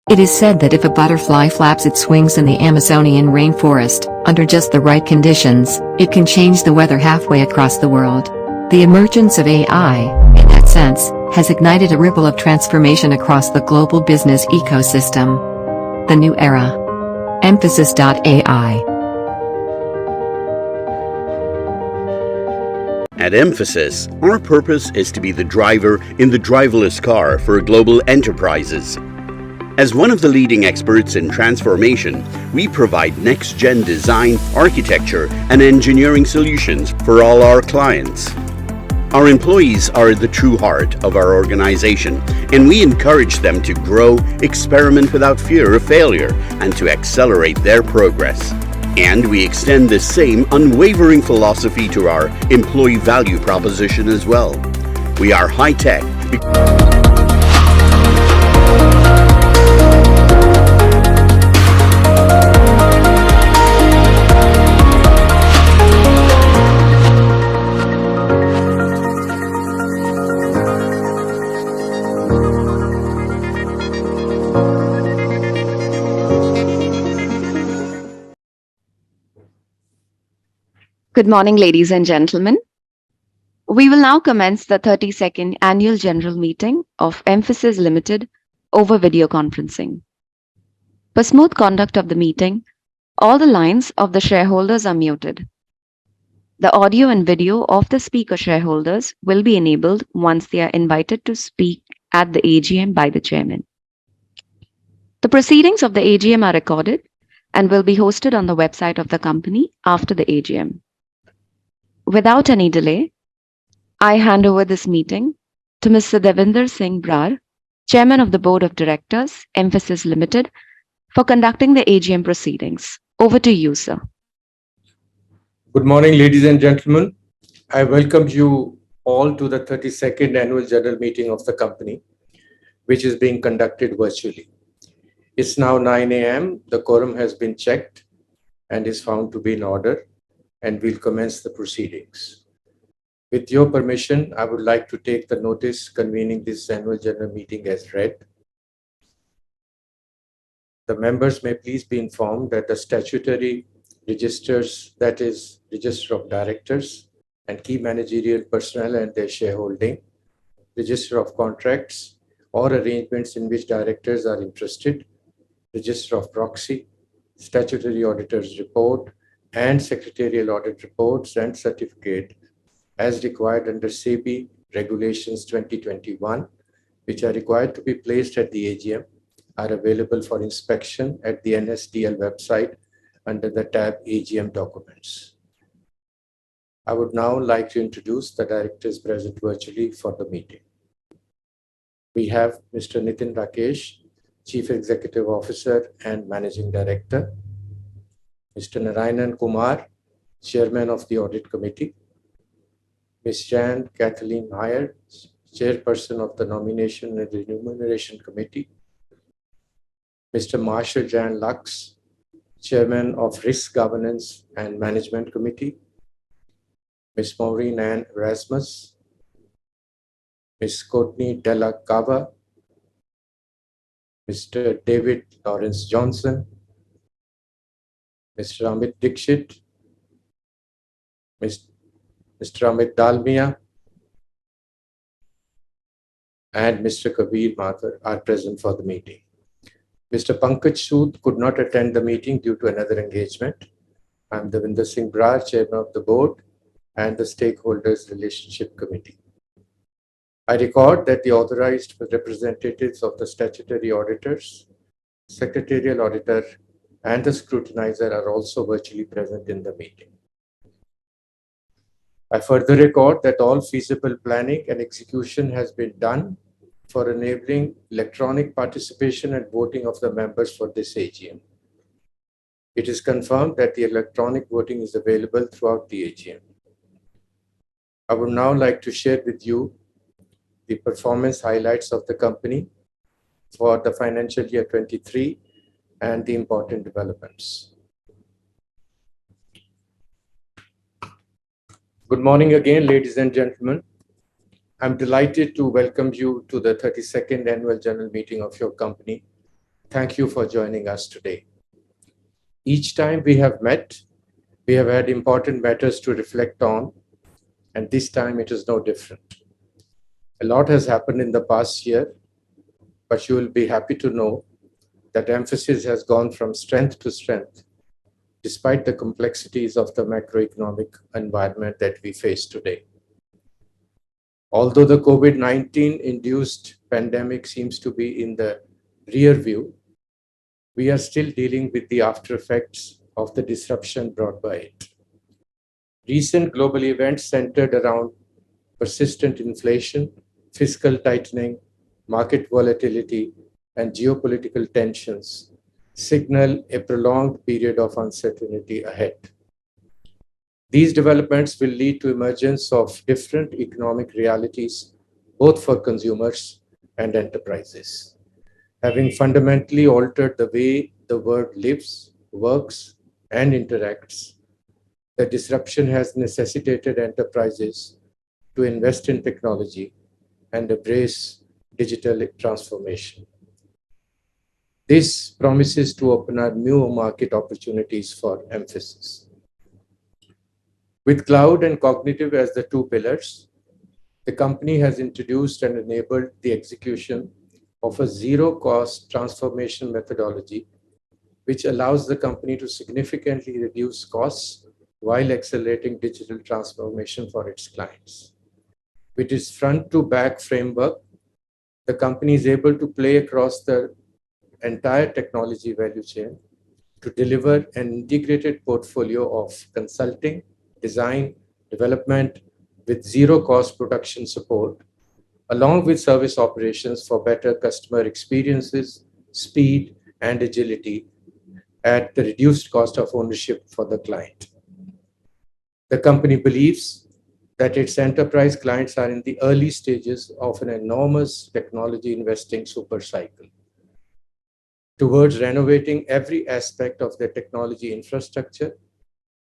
It is said that if a butterfly flaps its wings in the Amazonian rainforest, under just the right conditions, it can change the weather halfway across the world. The emergence of AI, in that sense, has ignited a ripple of transformation across the global business ecosystem. The new era. Mphasis.ai. At Mphasis, our purpose is to be the driver in the driverless car for global enterprises. As one of the leading experts in transformation, we provide next-gen design, architecture, and engineering solutions for all our clients. Our employees are the true heart of our organization, and we encourage them to grow, experiment without fear of failure, and to accelerate their progress. And we extend the same unwavering philosophy to our employee value proposition as well. We are high-tech. Good morning, ladies and gentlemen. We will now commence the 32nd Annual General Meeting of Mphasis Limited over video conferencing. For smooth conduct of the meeting, all the lines of the shareholders are muted. The audio and video of the speaker shareholders will be enabled once they are invited to speak at the AGM by the chairman. The proceedings of the AGM are recorded and will be hosted on the website of the company after the AGM. Without any delay, I hand over this meeting to Mr. Devinder Singh Brar, Chairman of the Board of Directors, Mphasis Limited, for conducting the AGM proceedings. Over to you, sir. Good morning, ladies and gentlemen. I welcome you all to the 32nd Annual General Meeting of the company, which is being conducted virtually. It's now 9 a.m. The quorum has been checked and is found to be in order, and we'll commence the proceedings. With your permission, I would like to take the notice convening this annual general meeting as read. The members may please be informed that the statutory registers, that is, Register of Directors and key managerial personnel and their shareholding, Register of Contracts or arrangements in which directors are interested, Register of Proxy, Statutory Auditor's Report, and Secretarial Audit Reports and Certificate as required under SEBI Regulations 2021, which are required to be placed at the AGM, are available for inspection at the NSDL website under the tab AGM Documents. I would now like to introduce the directors present virtually for the meeting. We have Mr. Nitin Rakesh, Chief Executive Officer and Managing Director, Mr. Narayanan Kumar, Chairman of the Audit Committee, Ms. Jan Kathleen Meyer, Chairperson of the Nomination and Remuneration Committee, Mr. Marshall Jan Lux, Chairman of Risk Governance and Management Committee, Ms. Maureen Ann Erasmus, Ms. Courtney Della Cava, Mr. David Lawrence Johnson, Mr. Amit Dixit, Mr. Amit Dalmia, and Mr. Kabir Mathur are present for the meeting. Mr. Pankaj Sood could not attend the meeting due to another engagement. I am Devinder Singh Brar, Chairman of the Board and the Stakeholders Relationship Committee. I record that the authorized representatives of the statutory auditors, secretarial auditor, and the scrutinizer are also virtually present in the meeting. I further record that all feasible planning and execution has been done for enabling electronic participation and voting of the members for this AGM. It is confirmed that the electronic voting is available throughout the AGM. I would now like to share with you the performance highlights of the company for the financial year 23 and the important developments. Good morning again, ladies and gentlemen. I'm delighted to welcome you to the 32nd Annual General Meeting of your company, Thank you for joining us today. Each time we have met, we have had important matters to reflect on, and this time it is no different. A lot has happened in the past year, but you will be happy to know that Mphasis has gone from strength to strength despite the complexities of the macroeconomic environment that we face today. Although the COVID-19 induced pandemic seems to be in the rear view, we are still dealing with the after effects of the disruption brought by it. Recent global events centered around persistent inflation, fiscal tightening, market volatility, and geopolitical tensions signal a prolonged period of uncertainty ahead. These developments will lead to emergence of different economic realities, both for consumers and enterprises, having fundamentally altered the way the world lives, works, and interacts. The disruption has necessitated enterprises to invest in technology and embrace digital transformation. This promises to open up new market opportunities for Mphasis. With cloud and cognitive as the two pillars, the company has introduced and enabled the execution of a zero-cost transformation methodology, which allows the company to significantly reduce costs while accelerating digital transformation for its clients. With its front-to-back framework, the company is able to play across the entire technology value chain to deliver an integrated portfolio of consulting, design, development with zero-cost production support, along with service operations for better customer experiences, speed, and agility at the reduced cost of ownership for the client. The company believes that its enterprise clients are in the early stages of an enormous technology investing super cycle towards renovating every aspect of their technology infrastructure,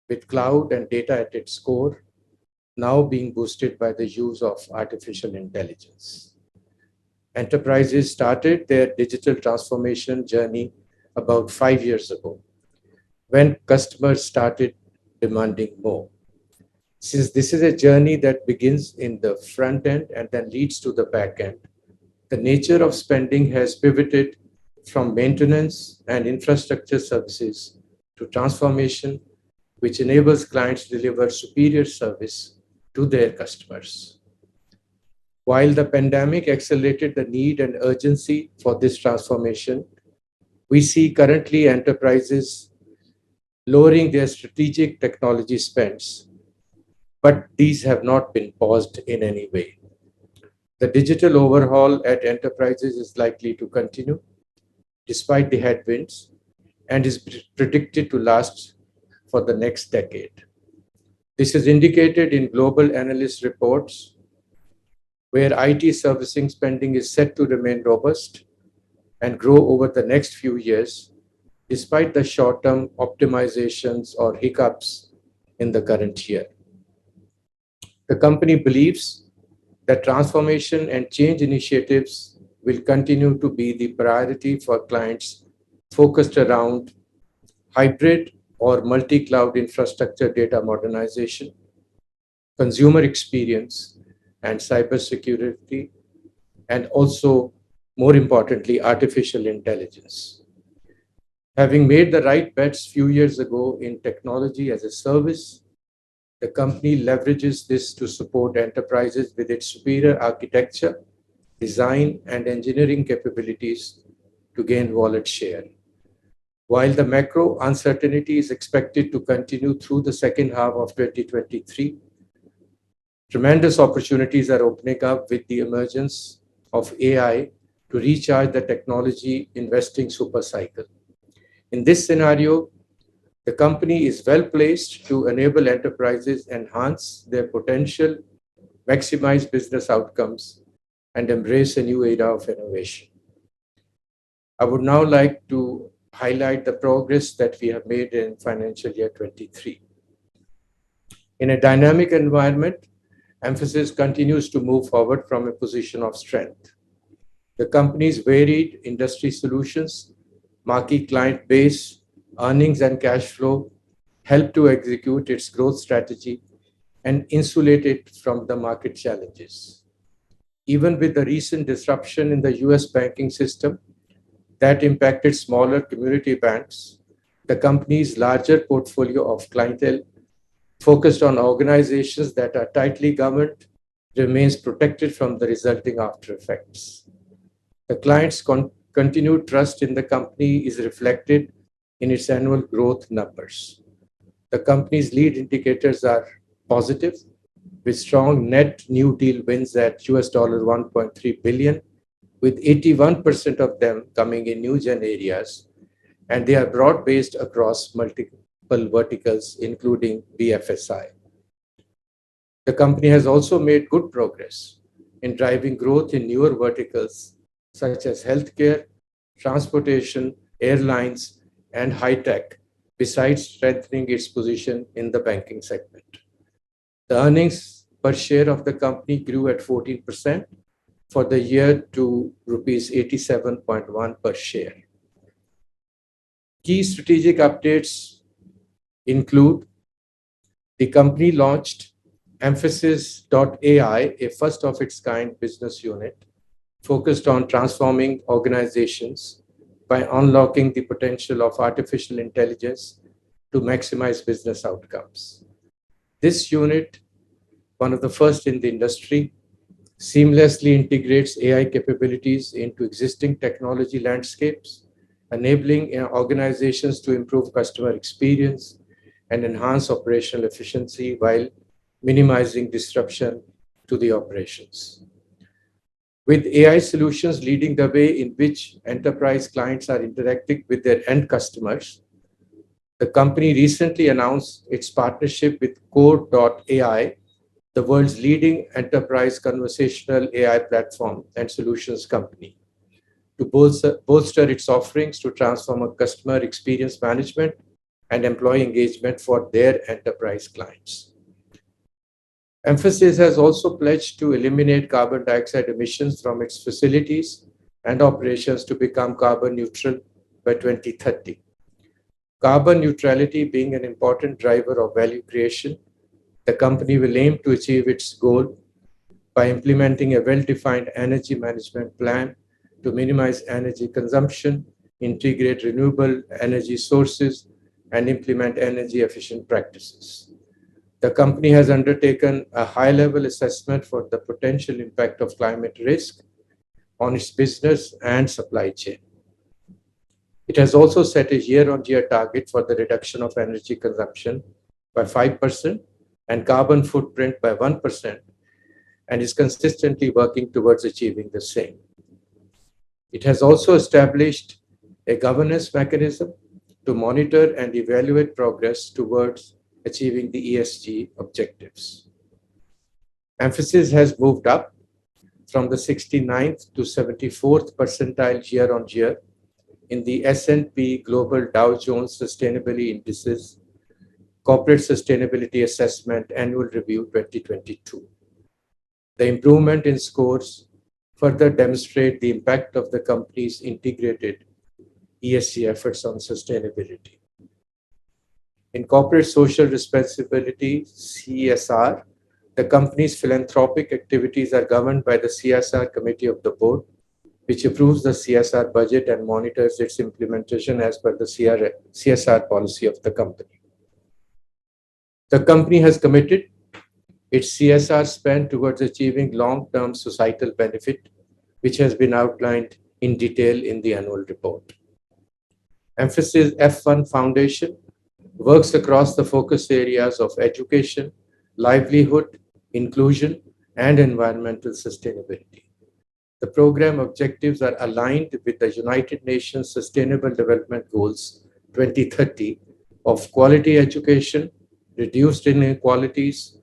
with cloud and data at its core, now being boosted by the use of artificial intelligence. Enterprises started their digital transformation journey about 5 years ago, when customers started demanding more. Since this is a journey that begins in the front end and then leads to the back end, the nature of spending has pivoted from maintenance and infrastructure services to transformation, which enables clients to deliver superior service to their customers. While the pandemic accelerated the need and urgency for this transformation, we see currently enterprises lowering their strategic technology spends, but these have not been paused in any way. The digital overhaul at enterprises is likely to continue despite the headwinds and is predicted to last for the next decade. This is indicated in global analyst reports, where IT servicing spending is set to remain robust and grow over the next few years, despite the short-term optimizations or hiccups in the current year. The company believes that transformation and change initiatives will continue to be the priority for clients focused around hybrid or multi-cloud infrastructure data modernization, consumer experience, and cybersecurity, and also, more importantly, artificial intelligence. Having made the right bets few years ago in technology as a service, the company leverages this to support enterprises with its superior architecture, design, and engineering capabilities to gain wallet share. While the macro uncertainty is expected to continue through the second half of 2023, tremendous opportunities are opening up with the emergence of AI to recharge the technology investing super cycle. In this scenario, the company is well placed to enable enterprises enhance their potential, maximize business outcomes, and embrace a new era of innovation. I would now like to highlight the progress that we have made in financial year 23. In a dynamic environment, Mphasis continues to move forward from a position of strength. The company's varied industry solutions marquee client base, earnings and cash flow help to execute its growth strategy and insulate it from the market challenges. Even with the recent disruption in the US banking system that impacted smaller community banks, the company's larger portfolio of clientele focused on organizations that are tightly governed remains protected from the resulting after effects. The client's continued trust in the company is reflected in its annual growth numbers. The company's lead indicators are positive, with strong net new deal wins at US $1.3 billion, with 81% of them coming in new gen areas, and they are broad-based across multiple verticals, including BFSI. The company has also made good progress in driving growth in newer verticals such as healthcare, transportation, airlines, and high tech, besides strengthening its position in the banking segment. The earnings per share of the company grew at 14% for the year to rupees 87.1 per share. Key strategic updates include the company launched Mphasis.ai, a first of its kind business unit focused on transforming organizations by unlocking the potential of artificial intelligence to maximize business outcomes. This unit, one of the first in the industry, seamlessly integrates AI capabilities into existing technology landscapes, enabling organizations to improve customer experience and enhance operational efficiency while minimizing disruption to the operations. With AI solutions leading the way in which enterprise clients are interacting with their end customers, the company recently announced its partnership with Core.ai, the world's leading enterprise conversational AI platform and solutions company, to bolster its offerings to transform customer experience management and employee engagement for their enterprise clients. Mphasis has also pledged to eliminate carbon dioxide emissions from its facilities and operations to become carbon neutral by 2030. Carbon neutrality being an important driver of value creation, the company will aim to achieve its goal by implementing a well-defined energy management plan to minimize energy consumption, integrate renewable energy sources, and implement energy-efficient practices. The company has undertaken a high-level assessment for the potential impact of climate risk on its business and supply chain. It has also set a year-on-year target for the reduction of energy consumption by 5% and carbon footprint by 1%, and is consistently working towards achieving the same. It has also established a governance mechanism to monitor and evaluate progress towards achieving the ESG objectives. Mphasis has moved up from the 69th to 74th percentile year-on-year in the S&P Global Dow Jones Sustainability Indices Corporate Sustainability Assessment Annual Review 2022. The improvement in scores further demonstrate the impact of the company's integrated ESG efforts on sustainability. In corporate social responsibility, CSR, the company's philanthropic activities are governed by the CSR Committee of the Board, which approves the CSR budget and monitors its implementation as per the CSR policy of the company. The company has committed its CSR spend towards achieving long-term societal benefit, which has been outlined in detail in the annual report. Mphasis F1 Foundation works across the focus areas of education, livelihood, inclusion, and environmental sustainability. The program objectives are aligned with the United Nations Sustainable Development Goals 2030 of quality education, reduced inequalities,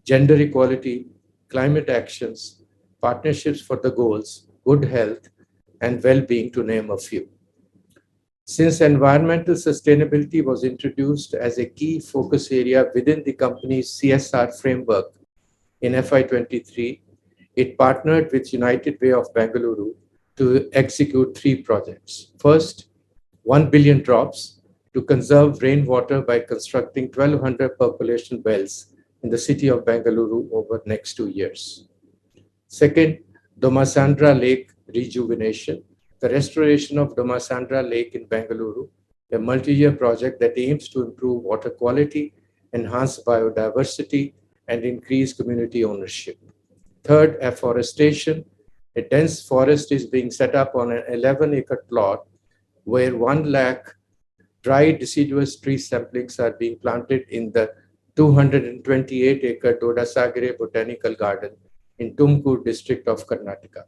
gender equality, climate actions, partnerships for the goals, good health, and well-being, to name a few. Since environmental sustainability was introduced as a key focus area within the company's CSR framework in FY23, it partnered with United Way of Bengaluru to execute 3 projects. First, 1 billion drops to conserve rainwater by constructing 1,200 percolation wells in the city of Bengaluru over the next 2 years. Second, Domasandra Lake rejuvenation. The restoration of Domasandra Lake in Bengaluru, a multi-year project that aims to improve water quality, enhance biodiversity, and increase community ownership. Third, afforestation. A dense forest is being set up on an 11-acre plot where 1 lakh dry deciduous tree saplings are being planted in the 228-acre Dodasagere Botanical Garden in Tumkur district of Karnataka.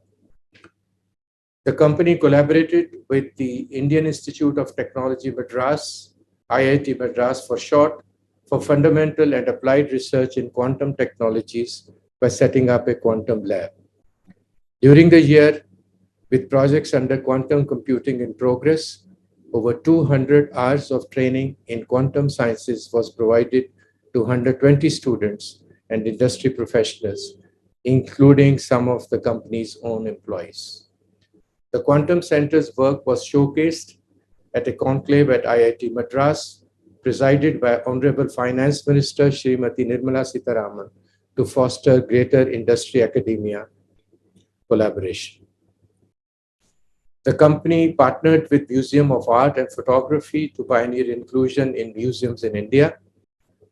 The company collaborated with the Indian Institute of Technology Madras, IIT Madras for short, for fundamental and applied research in quantum technologies by setting up a quantum lab. During the year, with projects under quantum computing in progress, over 200 hours of training in quantum sciences was provided to 120 students and industry professionals, including some of the company's own employees. The Quantum Center's work was showcased at a conclave at IIT Madras, presided by Honorable Finance Minister Srimati Nirmala Sitharaman, to foster greater industry-academia collaboration. The company partnered with Museum of Art and Photography to pioneer inclusion in museums in India.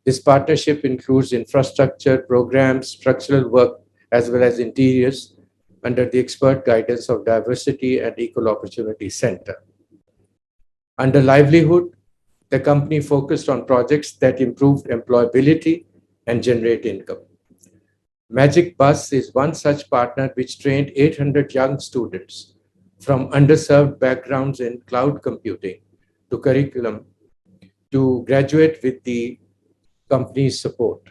This partnership includes infrastructure, programs, structural work, as well as interiors under the expert guidance of Diversity and Equal Opportunity Center. Under livelihood, the company focused on projects that improved employability and generate income. Magic Bus is one such partner which trained 800 young students from underserved backgrounds in cloud computing to curriculum to graduate with the company's support.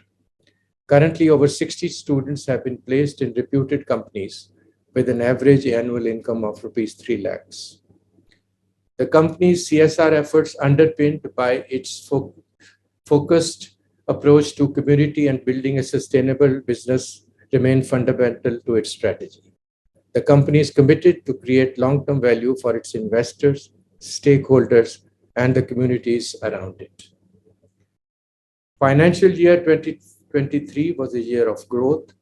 Currently, over 60 students have been placed in reputed companies with an average annual income of rupees 3 lakhs. The company's CSR efforts, underpinned by its focused approach to community and building a sustainable business, remain fundamental to its strategy. The company is committed to create long-term value for its investors, stakeholders, and the communities around it. Financial year 2023 was a year of growth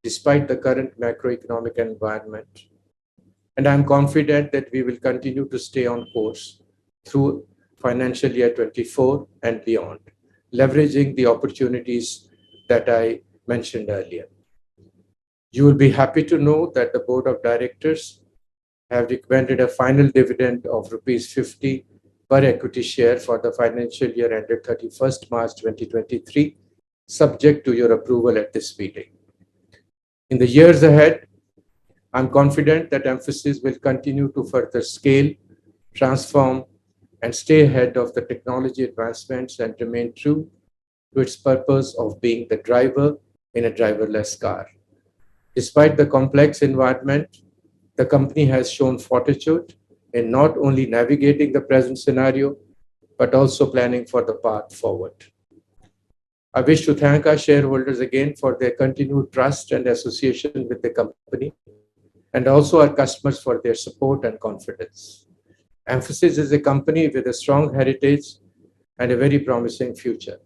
despite the current macroeconomic environment. And I'm confident that we will continue to stay on course through financial year 24 and beyond, leveraging the opportunities that I mentioned earlier. You will be happy to know that the Board of Directors have recommended a final dividend of rupees 50 per equity share for the financial year ended 31st March 2023, subject to your approval at this meeting. In the years ahead, I'm confident that Mphasis will continue to further scale, transform, and stay ahead of the technology advancements and remain true to its purpose of being the driver in a driverless car. Despite the complex environment, the company has shown fortitude in not only navigating the present scenario, but also planning for the path forward. I wish to thank our shareholders again for their continued trust and association with the company, and also our customers for their support and confidence. Mphasis is a company with a strong heritage and a very promising future.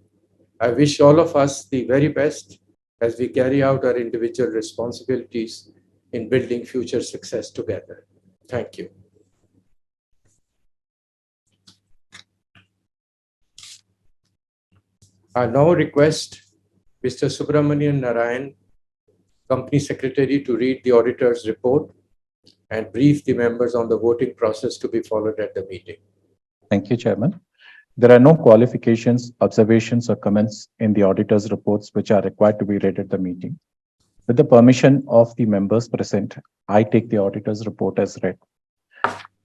I wish all of us the very best as we carry out our individual responsibilities in building future success together. Thank you. I now request Mr. Subramanian Narayan, Company Secretary, to read the auditor's report and brief the members on the voting process to be followed at the meeting. Thank you, Chairman. There are no qualifications, observations, or comments in the auditor's reports which are required to be read at the meeting. With the permission of the members present, I take the auditor's report as read.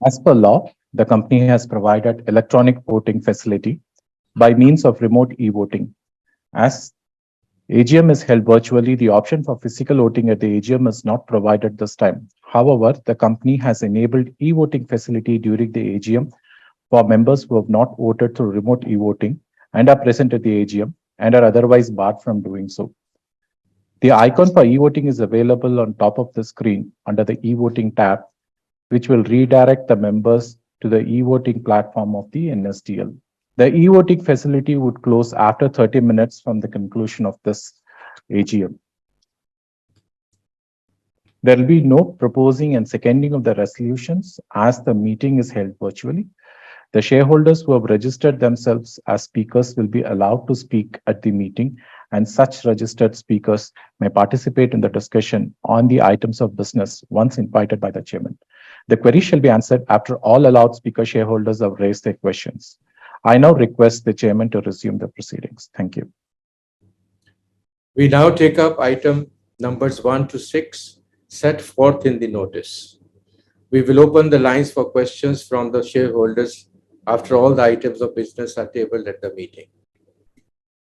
As per law, the company has provided electronic voting facility by means of remote e-voting. As AGM is held virtually, the option for physical voting at the AGM is not provided this time. However, the company has enabled e-voting facility during the AGM for members who have not voted through remote e-voting and are present at the AGM and are otherwise barred from doing so. The icon for e-voting is available on top of the screen under the e-voting tab, which will redirect the members to the e-voting platform of the NSDL. The e-voting facility would close after 30 minutes from the conclusion of this AGM. There will be no proposing and seconding of the resolutions as the meeting is held virtually. The shareholders who have registered themselves as speakers will be allowed to speak at the meeting, and such registered speakers may participate in the discussion on the items of business once invited by the chairman. The query shall be answered after all allowed speaker shareholders have raised their questions. I now request the chairman to resume the proceedings. Thank you. We now take up item numbers 1 to 6 set forth in the notice. We will open the lines for questions from the shareholders after all the items of business are tabled at the meeting.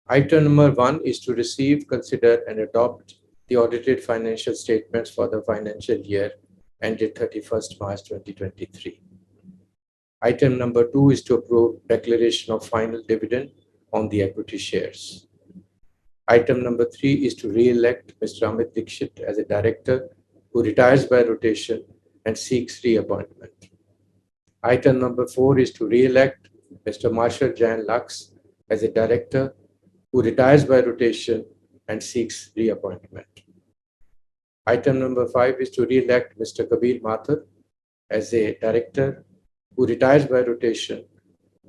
Item number 1 is to receive, consider, and adopt the audited financial statements for the financial year ended 31st March 2023. Item number 2 is to approve declaration of final dividend on the equity shares. Item number 3 is to re-elect Mr. Amit Dixit as a director who retires by rotation and seeks reappointment. Item number 4 is to re-elect Mr. Marshall Jan Lux as a director who retires by rotation and seeks reappointment. Item number 5 is to re-elect Mr. Kabir Mathur as a director who retires by rotation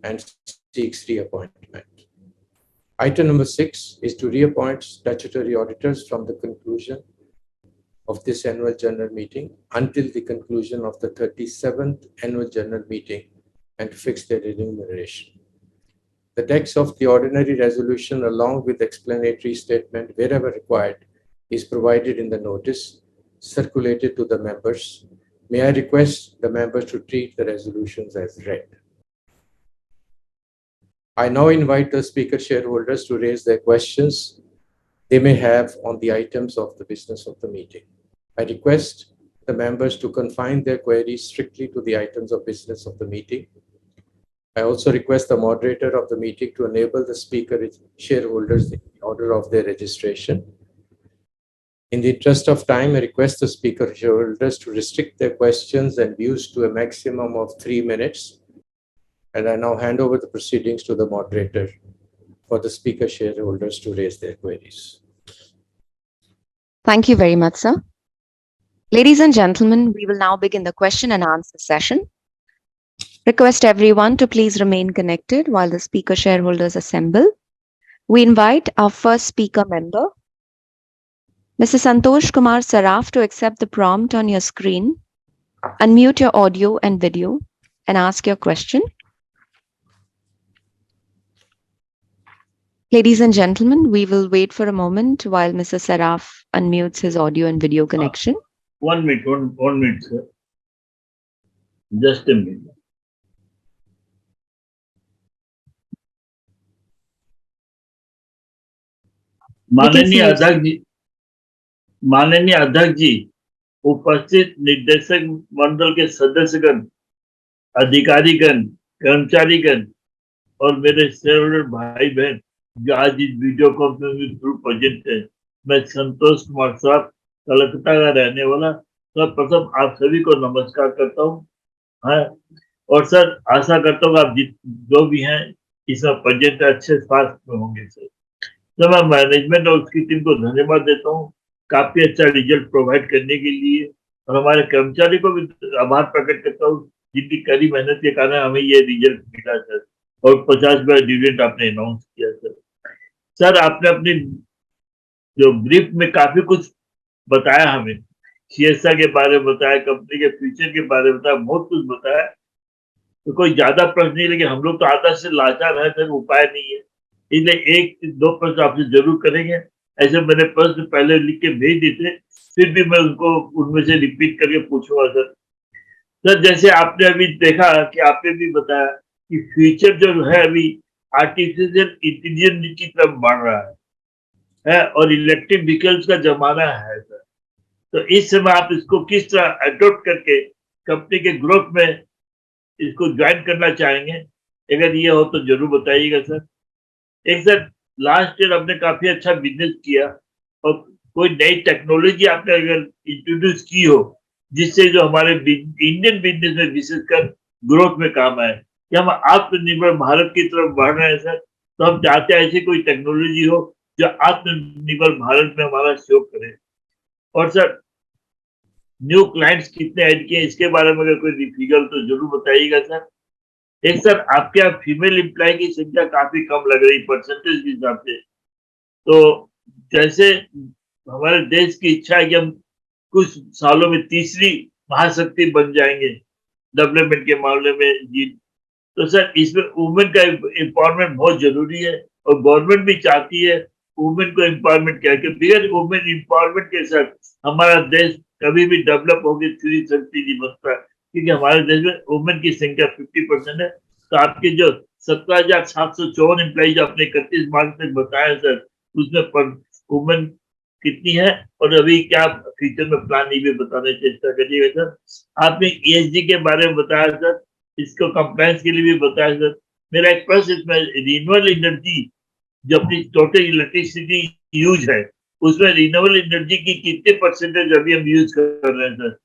and seeks reappointment. Item number 6 is to reappoint statutory auditors from the conclusion of this annual general meeting until the conclusion of the 37th annual general meeting and to fix their remuneration. The text of the ordinary resolution along with explanatory statement wherever required is provided in the notice circulated to the members. May I request the members to treat the resolutions as read. I now invite the speaker shareholders to raise their questions they may have on the items of the business of the meeting. I request the members to confine their queries strictly to the items of business of the meeting. I also request the moderator of the meeting to enable the speaker shareholders in order of their registration. In the interest of time, I request the speaker shareholders to restrict their questions and views to a maximum of 3 minutes. And I now hand over the proceedings to the moderator for the speaker shareholders to raise their queries. Thank you very much, sir. Ladies and gentlemen, we will now begin the question and answer session. Request everyone to please remain connected while the speaker shareholders assemble. We invite our first speaker member, Mr. Santosh Kumar Saraf, to accept the prompt on your screen, unmute your audio and video, and ask your question. Ladies and gentlemen, we will wait for a moment while Mr. Saraf unmutes his audio and video connection. 1 minute, one minute, sir. Just a minute. माननीय अध्यक्ष जी, उपस्थित निर्देशक मंडल के सदस्यगण, अधिकारीगण, कर्मचारीगण और मेरे shareholder भाई बहन जो आज इस वीडियो कॉन्फ्रेंसिंग थ्रू प्रेजेंट है, मैं संतोष कुमार साहब कलकत्ता का रहने वाला सर्वप्रथम आप सभी को नमस्कार करता हूँ। हाँ, और सर आशा करता हूँ आप जो भी हैं इसमें प्रेजेंट अच्छे स्वास्थ्य में होंगे सर। तो मैं मैनेजमेंट और उसकी टीम को धन्यवाद देता हूँ काफी अच्छा रिजल्ट प्रोवाइड करने के लिए, और हमारे कर्मचारी को भी आभार प्रकट करता हूँ जिनकी कड़ी मेहनत के कारण हमें ये रिजल्ट मिला सर, और 50 बार डिविडेंड आपने अनाउंस किया सर। सर आपने अपनी जो ब्रीफ में काफी कुछ बताया, हमें सीएसआर के बारे में बताया, कंपनी के फ्यूचर के बारे में बताया, बहुत कुछ बताया। तो कोई ज्यादा प्रश्न नहीं, लेकिन हम लोग तो आधा से लाचार है सर, उपाय नहीं है, इसलिए 1-2 प्रश्न आपसे जरूर करेंगे। ऐसे मैंने प्रश्न पहले लिख के भेज दिए थे, फिर भी मैं उनको उनमें से रिपीट करके पूछूंगा सर। सर जैसे आपने अभी देखा कि आपने भी बताया कि फ्यूचर जो है अभी आर्टिफिशियल इंटेलिजेंस की तरफ बढ़ रहा है और इलेक्ट्रिक व्हीकल्स का जमाना है सर। तो इस समय आप इसको किस तरह अडॉप्ट करके कंपनी के ग्रोथ में इसको ज्वाइन करना चाहेंगे? अगर ये हो तो जरूर बताइएगा सर। एक सर लास्ट ईयर आपने काफी अच्छा बिजनेस किया, और कोई नई टेक्नोलॉजी आपने अगर इंट्रोड्यूस की हो जिससे जो हमारे इंडियन बिजनेस में विशेषकर ग्रोथ में काम आए, कि हम आत्मनिर्भर भारत की तरफ बढ़ रहे हैं सर। तो हम चाहते हैं ऐसी कोई टेक्नोलॉजी हो जो आत्मनिर्भर भारत में हमारा सहयोग करे। और सर, न्यू क्लाइंट्स कितने ऐड किए इसके बारे में अगर कोई फिगर तो जरूर बताइएगा सर। एक सर, आपके यहाँ फीमेल एम्प्लॉय की संख्या काफी कम लग रही परसेंटेज के हिसाब से। तो जैसे हमारे देश की इच्छा है कि हम कुछ सालों में तीसरी महाशक्ति बन जाएंगे डेवलपमेंट के मामले में जी, तो सर इसमें वुमेन का एम्पावरमेंट बहुत जरूरी है, और गवर्नमेंट भी चाहती है वुमेन को एम्पावरमेंट किया, क्योंकि बगैर वुमेन एम्पावरमेंट के साथ हमारा देश कभी भी डेवलप होकर थ्री शक्ति नहीं बनता, क्योंकि हमारे देश में वुमेन की संख्या 50% है। तो आपके जो 17,754 एम्प्लॉइज आपने 31 मार्च तक बताया सर, उसमें वुमेन कितनी है और अभी क्या फ्यूचर में प्लान, ये भी बताने की चेष्टा करिएगा सर। आपने ESG के बारे में बताया सर, इसको कंप्लायंस के लिए भी बताया सर। मेरा एक प्रश्न इसमें, रिन्यूएबल एनर्जी जो अपनी टोटल इलेक्ट्रिसिटी यूज है, उसमें रिन्यूएबल एनर्जी की कितने परसेंटेज अभी हम यूज कर रहे हैं सर?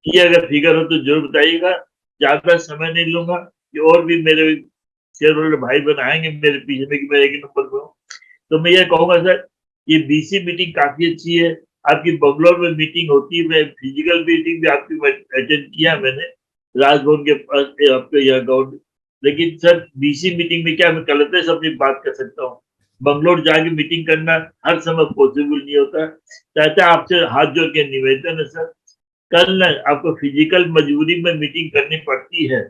ये अगर फिगर हो तो जरूर बताइएगा, ज्यादा समय नहीं लूंगा, कि और भी मेरे शेयर होल्डर भाई बहन आएंगे मेरे पीछे में कि मैं एक नंबर पे हूँ। तो मैं ये कहूंगा सर, ये BC मीटिंग काफी अच्छी है। आपकी बंगलोर में मीटिंग होती है, फिजिकल मीटिंग भी आपकी अटेंड किया मैंने राजभवन के पास आपके यहाँ गाँव। लेकिन सर BC मीटिंग में क्या मैं कलते से अपनी बात कर सकता हूँ, बंगलोर जाके मीटिंग करना हर समय पॉसिबल नहीं होता। चाहते आपसे हाथ जोड़ के निवेदन है सर, कल ना आपको फिजिकल मजबूरी में मीटिंग करनी पड़ती है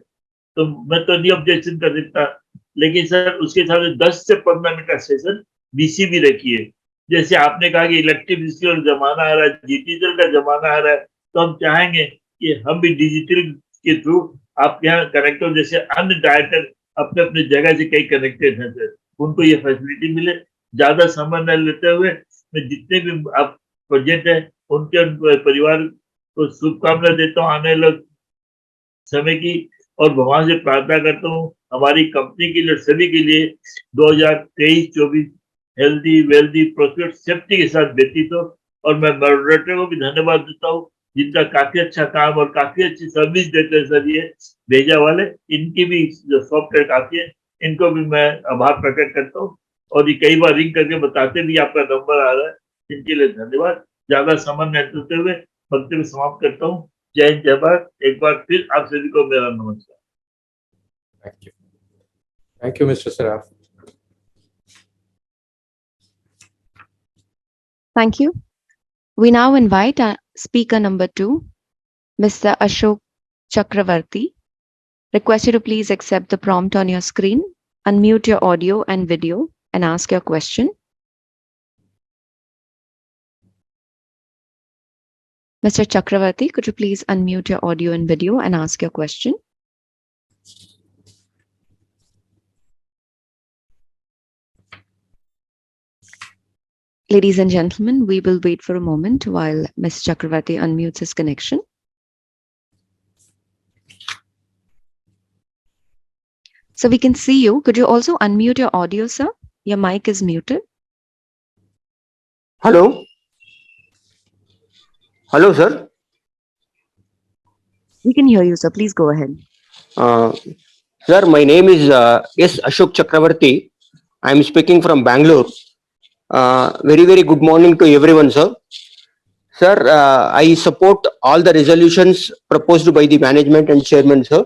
तो मैं तो नहीं ऑब्जेक्शन कर देता, लेकिन सर उसके साथ 10 से 15 मिनट का सेशन BC भी रखिए। जैसे आपने कहा कि इलेक्ट्रिसिटी का जमाना आ रहा है, डिजिटल का जमाना आ रहा है, तो हम चाहेंगे कि हम भी डिजिटल के थ्रू आपके यहाँ कनेक्ट हो, जैसे अन्य डायरेक्टर अपने अपने जगह से कई कनेक्टेड हैं सर, उनको ये फैसिलिटी मिले। ज्यादा समय न लेते हुए मैं जितने भी आप प्रोजेक्ट है उनके परिवार को शुभकामना देता हूँ आने वाले समय की, और भगवान से प्रार्थना करता हूँ हमारी कंपनी के लिए, सभी के लिए 2023-24 हेल्दी वेल्दी प्रोस्पेक्ट सेफ्टी के साथ व्यतीत हो। और मैं मॉडरेटर को भी धन्यवाद देता हूँ जिनका काफी अच्छा काम और काफी अच्छी सर्विस देते हैं सर, ये भेजा वाले, इनकी भी जो सॉफ्टवेयर काफी है, इनको भी मैं आभार प्रकट करता हूँ। और ये कई बार रिंग करके बताते भी आपका नंबर आ रहा है, इनके लिए धन्यवाद। ज्यादा समय न लेते हुए वक्तव्य समाप्त करता हूँ। जय हिंद, जय भारत। एक बार फिर आप सभी को मेरा नमस्कार। Thank you, Mr. Saraf. Thank you. We now invite speaker number 2, Mr. Ashok Chakravarti. Request you to please accept the prompt on your screen, unmute your audio and video, and ask your question. Mr. Chakravarti, could you please unmute your audio and video and ask your question? Ladies and gentlemen, we will wait for a moment while Ms. Chakravarti unmutes his connection. So we can see you. Could you also unmute your audio, sir? Your mic is muted. Hello. Hello, sir. We can hear you, sir. Please go ahead. Sir, my name is S. Ashok Chakravarti. I am speaking from Bangalore. Very, very good morning to everyone, sir. Sir, I support all the resolutions proposed by the management and chairman, sir.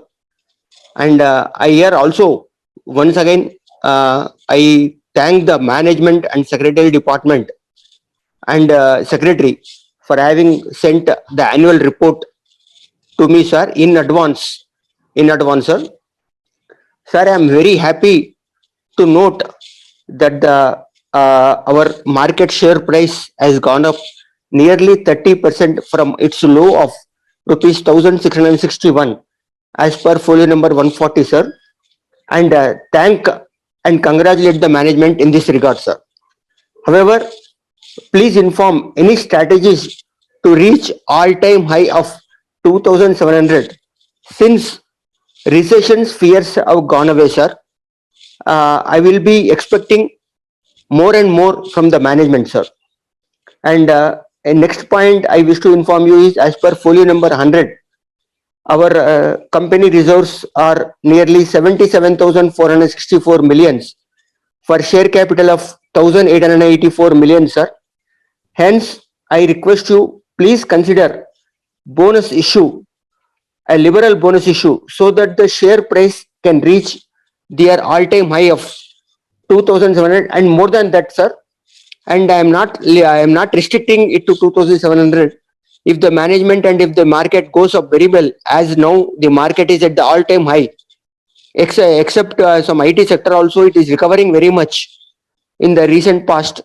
And I here also, once again, I thank the management and secretary department and secretary for having sent the annual report to me, sir, in advance. Sir. Sir, I am very happy to note that our market share price has gone up nearly 30% from its low of rupees 1,661 as per folio number 140, sir. And thank and congratulate the management in this regard, sir. However, please inform any strategies to reach all-time high of 2,700 since recession fears have gone away, sir. I will be expecting more and more from the management, sir. And next point I wish to inform you is as per folio number 100, our company reserves are nearly 77,464 millions for share capital of 1,884 million, sir. Hence, I request you please consider bonus issue, a liberal bonus issue, so that the share price can reach their all-time high of 2,700 and more than that, sir. And I am not restricting it to 2,700. If the management and if the market goes up very well, as now the market is at the all-time high, except some IT sector also, it is recovering very much in the recent past.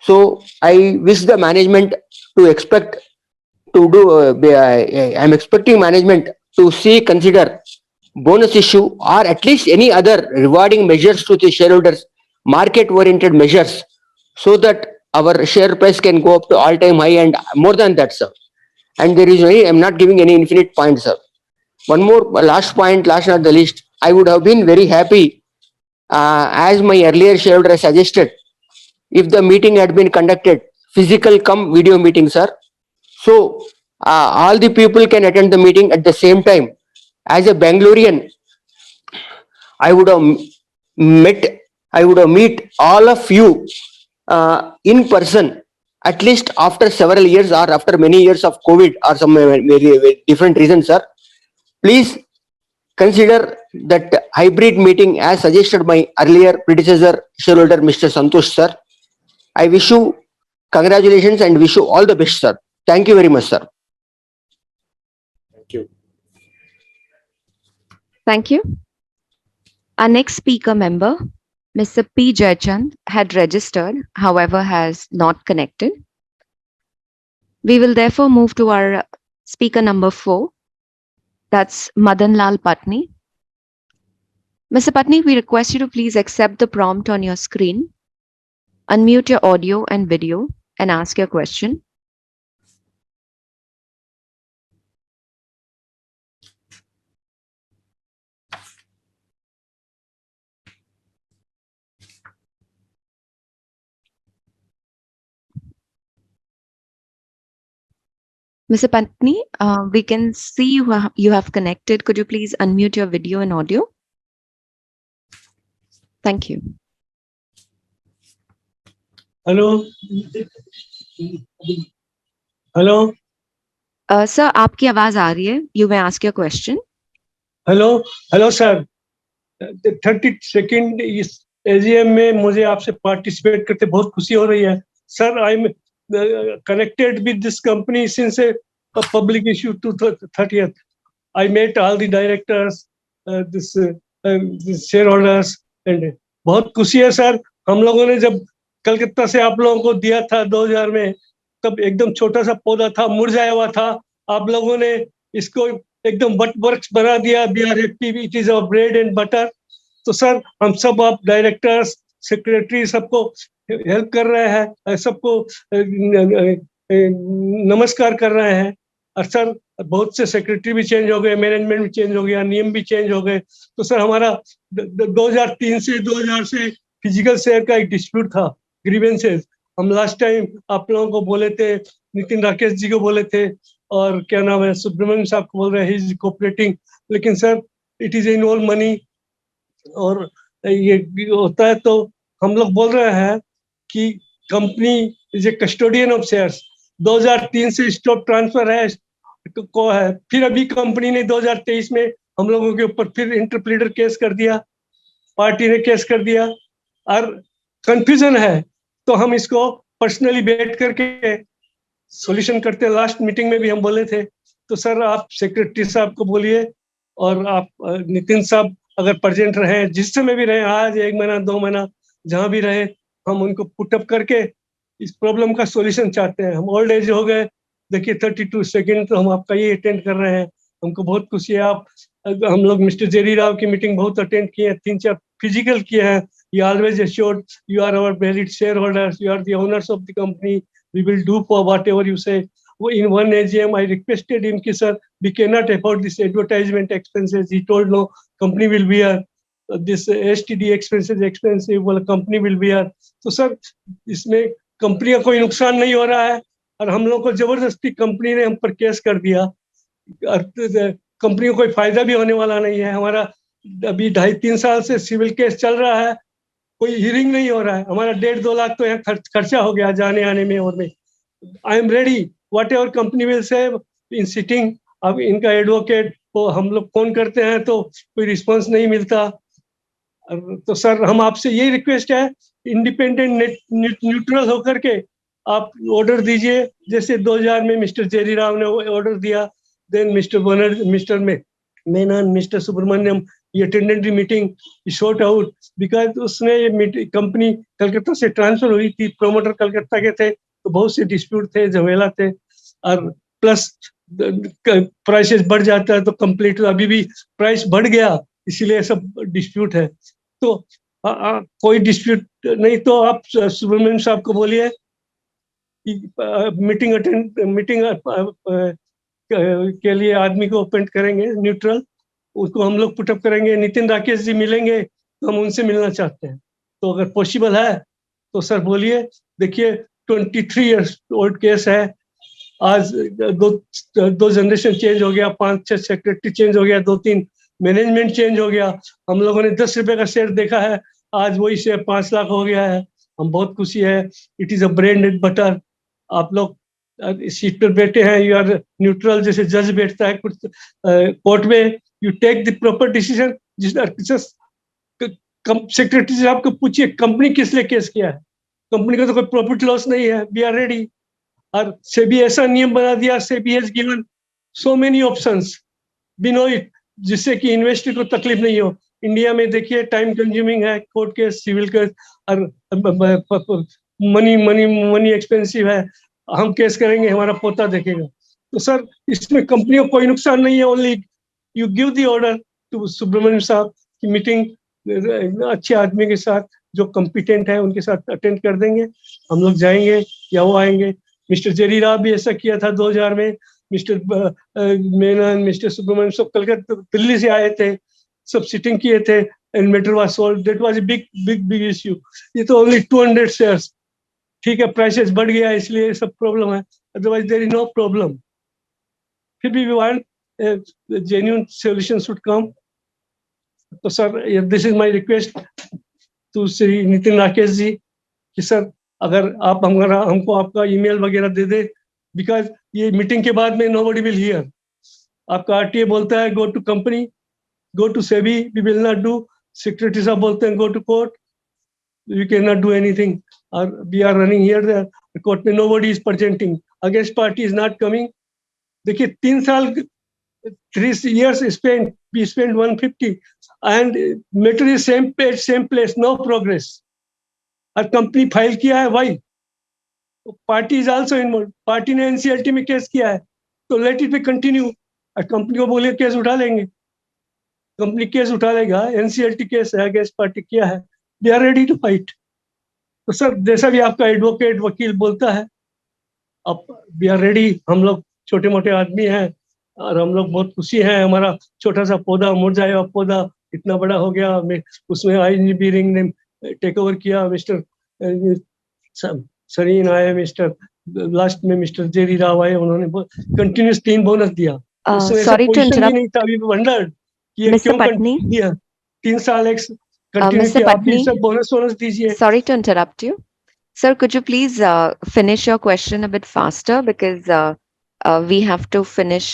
So I wish the management to expect to do. I am expecting management to consider bonus issue or at least any other rewarding measures to the shareholders, market-oriented measures, so that our share price can go up to all-time high and more than that, sir. And there is I'm not giving any infinite points, sir. One more last point, last not the least, I would have been very happy, as my earlier shareholder has suggested, if the meeting had been conducted physical come video meeting, sir. So all the people can attend the meeting at the same time. As a Bangalorean, I would have met, I would have meet all of you in person, at least after several years or after many years of COVID or some very different reasons, sir. Please consider that hybrid meeting as suggested by earlier predecessor shareholder Mr. Santosh, sir. I wish you congratulations and wish you all the best, sir. Thank you very much, sir. Thank you. Thank you. Our next speaker member, Mr. P. Jayachand, had registered, however, has not connected. We will therefore move to our speaker number 4. That's Madan Lal Patni. Mr. Patni, we request you to please accept the prompt on your screen, unmute your audio and video, and ask your question. Mr. Patni, we can see you have connected. Could you please unmute your video and audio? Thank you. Hello. Hello. Sir, आपकी आवाज आ रही है. You may ask your question. Hello. Hello, sir. The 32nd इस AGM में मुझे आपसे participate करते बहुत खुशी हो रही है. Sir, I'm connected with this company since a public issue to 30th. I met all the directors, this shareholders, and बहुत खुशी है सर. हम लोगों ने जब कलकत्ता से आप लोगों को दिया था 2000 में, तब एकदम छोटा सा पौधा था, मुरझाया हुआ था. आप लोगों ने इसको एकदम वट बना दिया. We are happy, it is our bread and butter. तो सर हम सब, आप डायरेक्टर्स, सेक्रेटरी, सबको हेल्प कर रहे हैं, सबको नमस्कार कर रहे हैं. और सर बहुत से सेक्रेटरी भी चेंज हो गए, मैनेजमेंट भी चेंज हो गया, नियम भी चेंज हो गए. तो सर हमारा 2003 से 2000 से फिजिकल शेयर का एक डिस्प्यूट था, ग्रीवेंसेस. हम लास्ट टाइम आप लोगों को बोले थे, नितिन राकेश जी को बोले थे, और क्या नाम है, सुब्रमण्यम साहब को बोल रहे हैं, ही इज कोऑपरेटिंग. लेकिन sir it is involve money और ये होता है. तो हम लोग बोल रहे हैं कि company is a custodian of shares. 2003 से स्टॉक ट्रांसफर है को है. फिर अभी कंपनी ने 2023 में हम लोगों के ऊपर फिर इंटरप्लीडर केस कर दिया, पार्टी ने केस कर दिया, और कंफ्यूजन है. तो हम इसको पर्सनली बैठ करके सॉल्यूशन करते. लास्ट मीटिंग में भी हम बोले थे. तो सर आप सेक्रेटरी साहब को बोलिए, और आप नितिन साहब अगर प्रेजेंट रहे, जिस समय भी रहे, आज 1 महीना 2 महीना जहां भी रहे, हम उनको पुटअप करके इस प्रॉब्लम का सॉल्यूशन चाहते हैं. हम ओल्ड एज हो गए. देखिए 32 सेकंड तो हम आपका ये अटेंड कर रहे हैं. हमको बहुत खुशी है. आप हम लोग मिस्टर जेरी राव की मीटिंग बहुत अटेंड किए हैं, 3-4 फिजिकल किए हैं. You always assured you are our valued shareholders, you are the owners of the company, we will do for whatever you say. In one AGM I requested him ki sir we cannot afford this advertisement expenses. He told no, company will bear this STD expenses, expensive, well company will bear. तो sir इसमें company का कोई नुकसान नहीं हो रहा है, और हम लोग को जबरदस्ती कंपनी ने हम पर केस कर दिया. कंपनी को कोई फायदा भी होने वाला नहीं है। हमारा अभी 2.5-3 साल से सिविल केस चल रहा है, कोई हियरिंग नहीं हो रहा है। हमारा 1.5-2 लाख तो यहाँ खर्चा हो गया जाने आने में और में। I am ready, what ever company will say in sitting. अब इनका एडवोकेट को हम लोग फोन करते हैं तो कोई रिस्पॉन्स नहीं मिलता। तो सर हम आपसे यही रिक्वेस्ट है, इंडिपेंडेंट न्यूट्रल होकर के आप ऑर्डर दीजिए, जैसे 2000 में मिस्टर जेरी राव ने ऑर्डर दिया, then mister Menon, mister Subramaniam, ये attendant meeting short out because उसने ये कंपनी कलकत्ता से ट्रांसफर हुई थी, प्रोमोटर कलकत्ता के थे, तो बहुत से डिस्प्यूट थे, झमेला थे, और प्लस प्राइसेस बढ़ जाता है तो कंप्लीट, अभी भी प्राइस बढ़ गया, इसीलिए सब डिस्प्यूट है। तो कोई डिस्प्यूट नहीं तो आप सुब्रमण्यम साहब को बोलिए मीटिंग के लिए आदमी को अपॉइंट करेंगे न्यूट्रल, उसको हम लोग पुटअप करेंगे। नितिन राकेश जी मिलेंगे तो हम उनसे मिलना चाहते हैं, तो अगर पॉसिबल है तो सर बोलिए। देखिए 23 इयर्स ओल्ड केस है, आज दो जनरेशन चेंज हो गया, 5-6 सेक्रेटरी चेंज हो गया, 2-3 मैनेजमेंट चेंज हो गया। हम लोगों ने 10 रुपए का शेयर देखा है, आज वही शेयर 5 लाख हो गया है। हम बहुत खुशी है, it is a bread and butter. आप लोग सीट पर बैठे हैं, यू आर न्यूट्रल, जैसे जज बैठता है कुछ कोर्ट में, you take the proper decision. Secretary साहब को पूछिए कंपनी किस लिए केस किया है, कंपनी का तो कोई प्रॉफिट लॉस नहीं है, वी आर रेडी। और सेबी ऐसा नियम बना दिया, SEBI has given so many options, we know it, जिससे कि इन्वेस्टर को तकलीफ नहीं हो। इंडिया में देखिए टाइम कंज्यूमिंग है, कोर्ट केस, सिविल केस, और मनी एक्सपेंसिव है। हम केस करेंगे, हमारा पोता देखेगा। तो सर इसमें कंपनी को कोई नुकसान नहीं है, only you give the order to Subramaniam साहब की मीटिंग अच्छे आदमी के साथ जो कॉम्पिटेंट है उनके साथ अटेंड कर देंगे, हम लोग जाएंगे या वो आएंगे। मिस्टर जेरी राव भी ऐसा किया था 2000 में, मिस्टर मेनन, मिस्टर सुब्रमण्यम सब कलकत्ता दिल्ली से आए थे, सब सिटिंग किए थे, and matter was solve. That was a big issue. ये तो ओनली 200 शेयर्स, ठीक है, प्राइसेस बढ़ गया इसलिए सब प्रॉब्लम है, otherwise there is no problem. फिर भी we want genuine solution should come. तो sir this is my request to Shri Nitin Rakesh ji कि सर अगर आप हमको आपका ईमेल वगैरह दे दे, बिकॉज ये मीटिंग के बाद में नोबडी विल हियर। आपका आरटीए बोलता है go to company, go to SEBI, we will not do. Secretary साहब बोलते हैं go to court, we can not do anything. और we are running here there, court में nobody is presenting, against party is not coming. देखिए 3 साल 3 years spent, we spent 150 and matter is same page, same place, no progress. और company file किया है, why? Party is also involve, party ने NCLT में case किया है, तो लेट इट बी कंटिन्यू। और कंपनी को बोलिए केस उठा लेंगे, कंपनी केस उठा लेगा, एनसीएलटी केस है, अगेंस्ट पार्टी किया है, we are ready to fight. तो सर जैसा भी आपका एडवोकेट वकील बोलता है, अब वी आर रेडी। हम लोग छोटे मोटे आदमी हैं और हम लोग बहुत खुशी हैं, हमारा छोटा सा पौधा, मुरझाया पौधा इतना बड़ा हो गया, उसमें आई इंजीनियरिंग ने टेक ओवर किया, मिस्टर सरीन आए, मिस्टर लास्ट में मिस्टर जेरी राव आए, उन्होंने कंटिन्यूस 3 बोनस दिया। Sorry to interrupt. नहीं था, वी वंडर्ड कि ये Mr. क्यों Patni? दिया 3 साल एक Mr. कंटिन्यू, आप भी Patni? सब बोनस दीजिए। Sorry to interrupt you. Sir, could you please finish your question a bit faster, because we have to finish,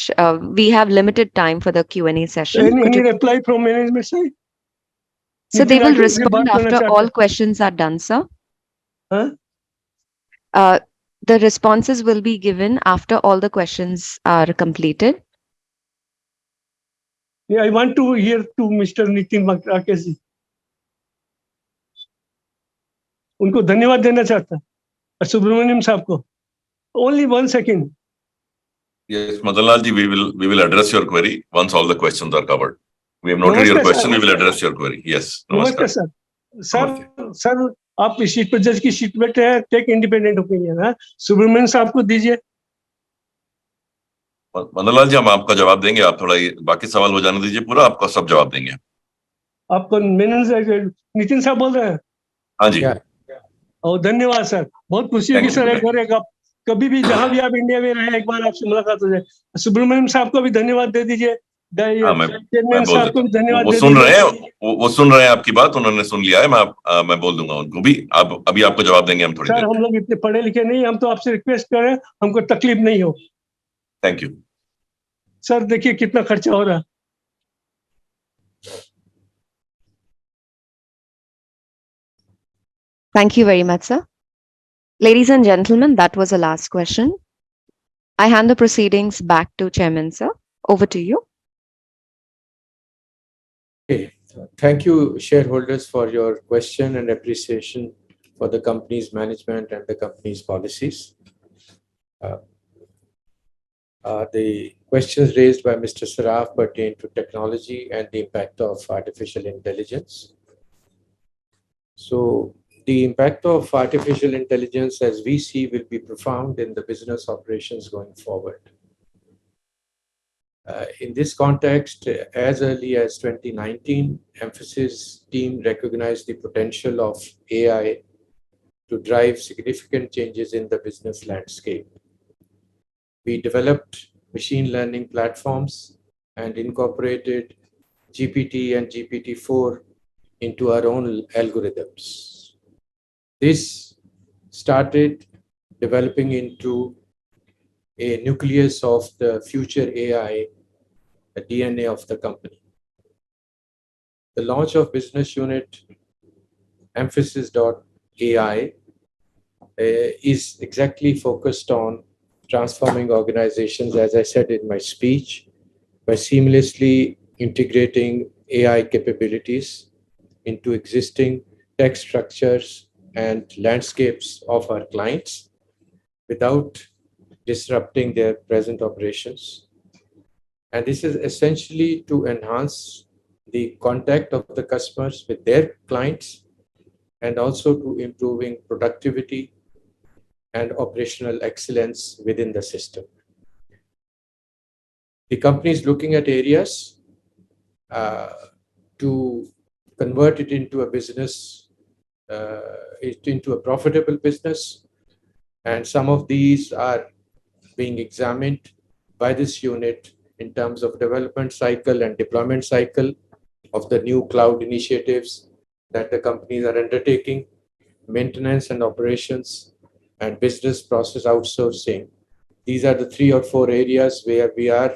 we have limited time for the Q&A session. Any reply from management side? So they will Nitin Rakesh respond बात करना after चाहते all हैं। questions are done, sir. हाँ? The responses will be given after all the questions are completed. I want to hear to Mr. Nitin Rakesh जी, उनको धन्यवाद देना चाहता है, और सुब्रमण्यम साहब को। Only 1 second. Yes, Madanlal ji, we will address your query once all the questions are covered. We have noted your Namaskar, question. sir. We will address your query. Yes. नमस्कार Namaskar. Sir. Sir आप इस seat पर, जज की seat पर बैठे हैं, take independent opinion है, सुब्रमण्यम साहब को दीजिए। Madanlal ji, हम आपका जवाब देंगे, आप थोड़ा बाकी सवाल हो जाने दीजिए, पूरा आपका सब जवाब देंगे। आपको नितिन साहब बोल रहे हैं? हाँ जी। और धन्यवाद सर, बहुत खुशी होगी सर, एक बार आप कभी भी जहां भी आप इंडिया में रहे, एक बार आपसे मुलाकात हो जाए। सुब्रमण्यम साहब को भी धन्यवाद दे दीजिए, चेयरमैन बोल साहब को देता हूँ। धन्यवाद वो दे सुन रहे दीजिए। हैं, वो सुन रहे हैं आपकी बात, उन्होंने सुन लिया है। मैं बोल दूंगा उनको भी। आप अभी आपको जवाब देंगे हम थोड़ी सर देर। हम लोग इतने पढ़े लिखे नहीं, हम तो आपसे रिक्वेस्ट कर रहे हैं, हमको तकलीफ नहीं हो। Thank you. सर देखिए कितना खर्चा हो रहा है। Thank you very much, sir. Ladies and gentlemen, that was the last question. I hand the proceedings back to Chairman, sir. Over to you. Okay. Thank you, shareholders, for your question and appreciation for the company's management and the company's policies. The questions raised by Mr. Saraf pertain to technology and the impact of artificial intelligence. So the impact of artificial intelligence, as we see, will be profound in the business operations going forward. In this context, as early as 2019, Mphasis team recognized the potential of AI to drive significant changes in the business landscape. We developed machine learning platforms and incorporated GPT and GPT-4 into our own algorithms. This started developing into a nucleus of the future AI, the DNA of the company. The launch of business unit Mphasis.ai is exactly focused on transforming organizations, as I said in my speech, by seamlessly integrating AI capabilities into existing tech structures and landscapes of our clients without disrupting their present operations. And this is essentially to enhance the contact of the customers with their clients and also to improving productivity and operational excellence within the system. The company is looking at areas to convert it into a business, into a profitable business. And some of these are being examined by this unit in terms of development cycle and deployment cycle of the new cloud initiatives that the companies are undertaking, maintenance and operations, and business process outsourcing. These are the 3 or 4 areas where we are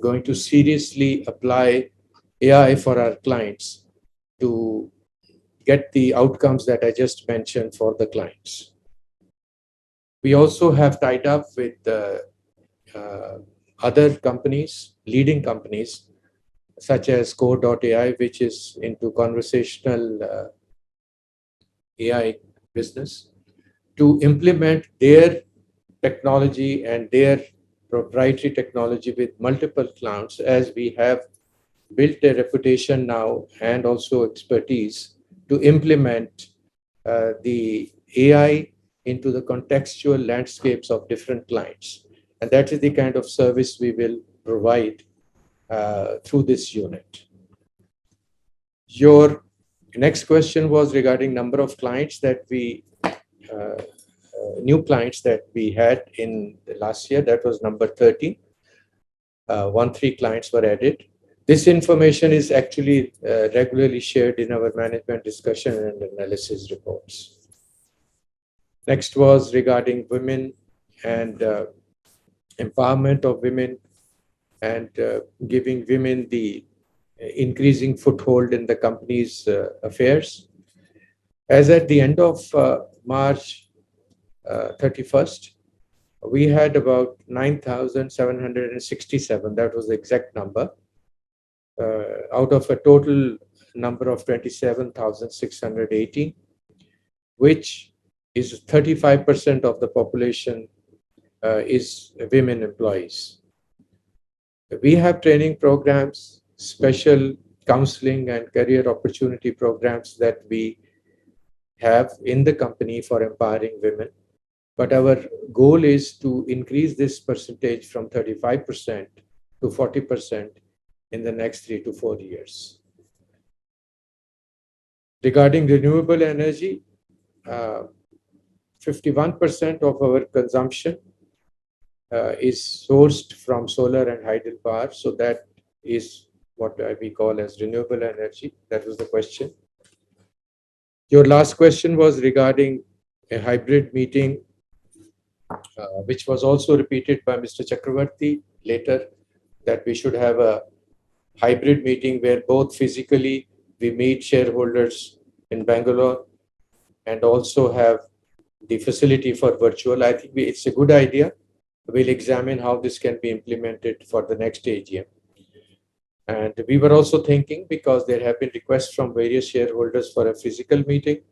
going to seriously apply AI for our clients to get the outcomes that I just mentioned for the clients. We also have tied up with other companies, leading companies, such as Core.ai, which is into conversational AI business, to implement their technology and their proprietary technology with multiple clouds, as we have built a reputation now and also expertise to implement the AI into the contextual landscapes of different clients. And that is the kind of service we will provide through this unit. Your next question was regarding number of clients that we, new clients that we had in the last year. That was number 13. 13 clients were added. This information is actually regularly shared in our management discussion and analysis reports. Next was regarding women and empowerment of women and giving women the increasing foothold in the company's affairs. As at the end of March 31st, we had about 9,767, that was the exact number, out of a total number of 27,680, which is 35% of the population is women employees. We have training programs, special counseling and career opportunity programs that we have in the company for empowering women. But our goal is to increase this percentage from 35% to 40% in the next 3 to 4 years. Regarding renewable energy, 51% of our consumption is sourced from solar and hydel power, so that is what we call as renewable energy. That was the question. Your last question was regarding a hybrid meeting, which was also repeated by Mr. Chakravarti later, that we should have a hybrid meeting where both physically we meet shareholders in Bangalore and also have the facility for virtual. I think it's a good idea. We'll examine how this can be implemented for the next AGM. And we were also thinking, because there have been requests from various shareholders for a physical meeting,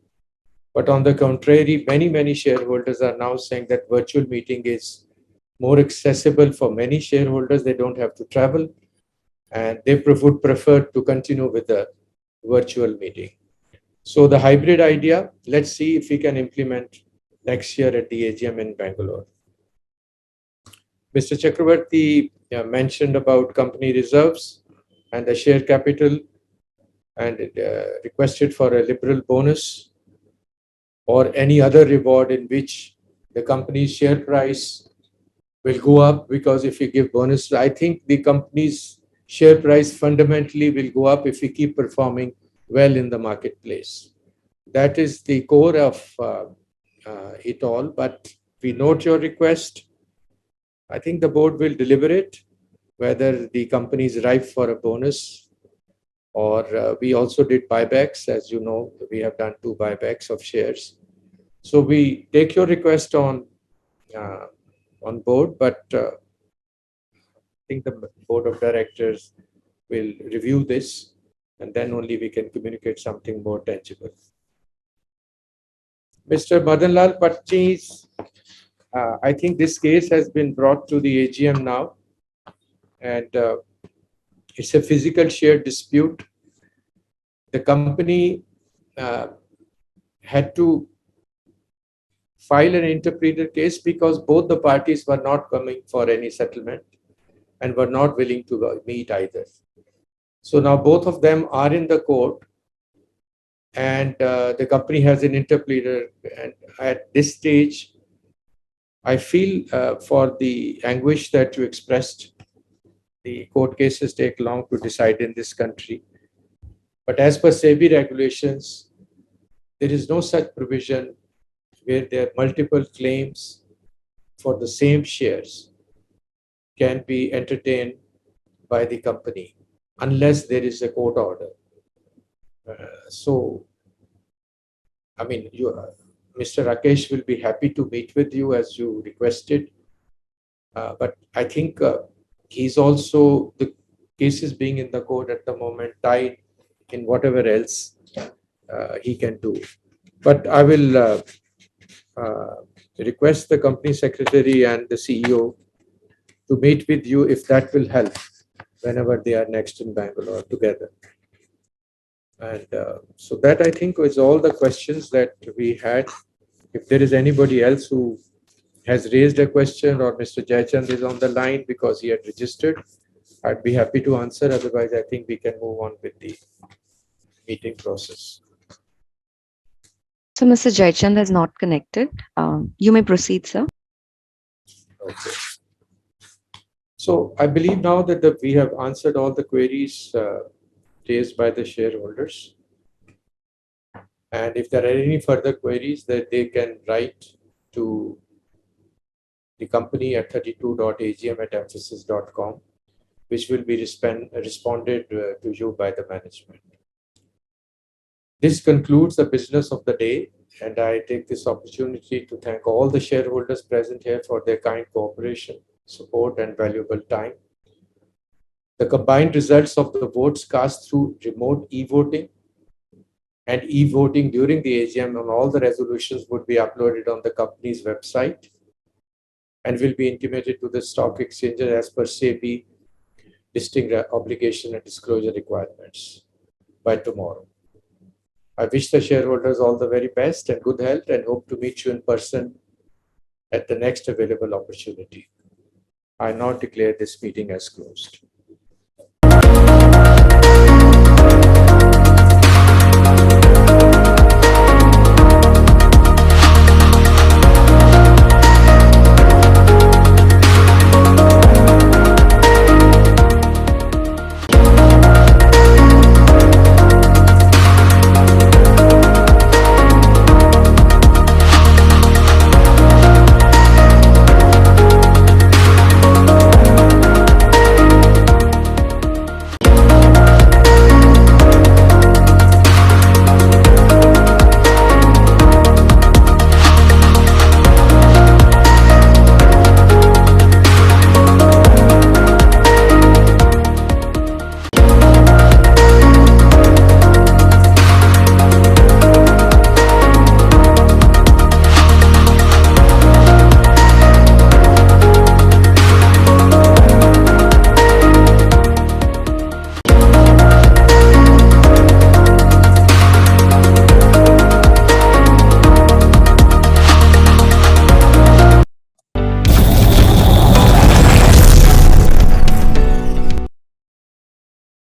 but on the contrary, many shareholders are now saying that virtual meeting is more accessible for many shareholders. They don't have to travel, and they would prefer to continue with the virtual meeting. So the hybrid idea, let's see if we can implement next year at the AGM in Bangalore. Mr. Chakravarti mentioned about company reserves and the share capital, and requested for a liberal bonus or any other reward in which the company's share price will go up, because if you give bonus, I think the company's share price fundamentally will go up if we keep performing well in the marketplace. That is the core of it all, but we note your request. I think the board will deliberate whether the company is ripe for a bonus, or we also did buybacks. As you know, we have done 2 buybacks of shares. So we take your request on board, but I think the board of directors will review this, and then only we can communicate something more tangible. Mr. Madanlal Patchi's, I think this case has been brought to the AGM now, and it's a physical share dispute. The company had to file an interpreter case because both the parties were not coming for any settlement and were not willing to meet either. So now both of them are in the court, and the company has an interpreter. And at this stage, I feel for the anguish that you expressed. The court cases take long to decide in this country. But as per SEBI regulations, there is no such provision where there are multiple claims for the same shares can be entertained by the company unless there is a court order. So, I mean, Mr. Rakesh will be happy to meet with you as you requested. But I think he's also, the cases being in the court at the moment, tied in whatever else he can do. But I will request the company secretary and the CEO to meet with you if that will help whenever they are next in Bangalore together. And so that, I think, was all the questions that we had. If there is anybody else who has raised a question, or Mr. Jayachand is on the line because he had registered, I'd be happy to answer. Otherwise, I think we can move on with the meeting process. So Mr. Jayachand is not connected. You may proceed, sir. Okay. So I believe now that we have answered all the queries raised by the shareholders. And if there are any further queries, that they can write to the company at 32.agm@mphasis.com, which will be responded to you by the management. This concludes the business of the day, and I take this opportunity to thank all the shareholders present here for their kind cooperation, support, and valuable time. The combined results of the votes cast through remote e-voting and e-voting during the AGM on all the resolutions would be uploaded on the company's website and will be intimated to the stock exchange as per SEBI listing obligation and disclosure requirements by tomorrow. I wish the shareholders all the very best and good health, and hope to meet you in person at the next available opportunity. I now declare this meeting as closed.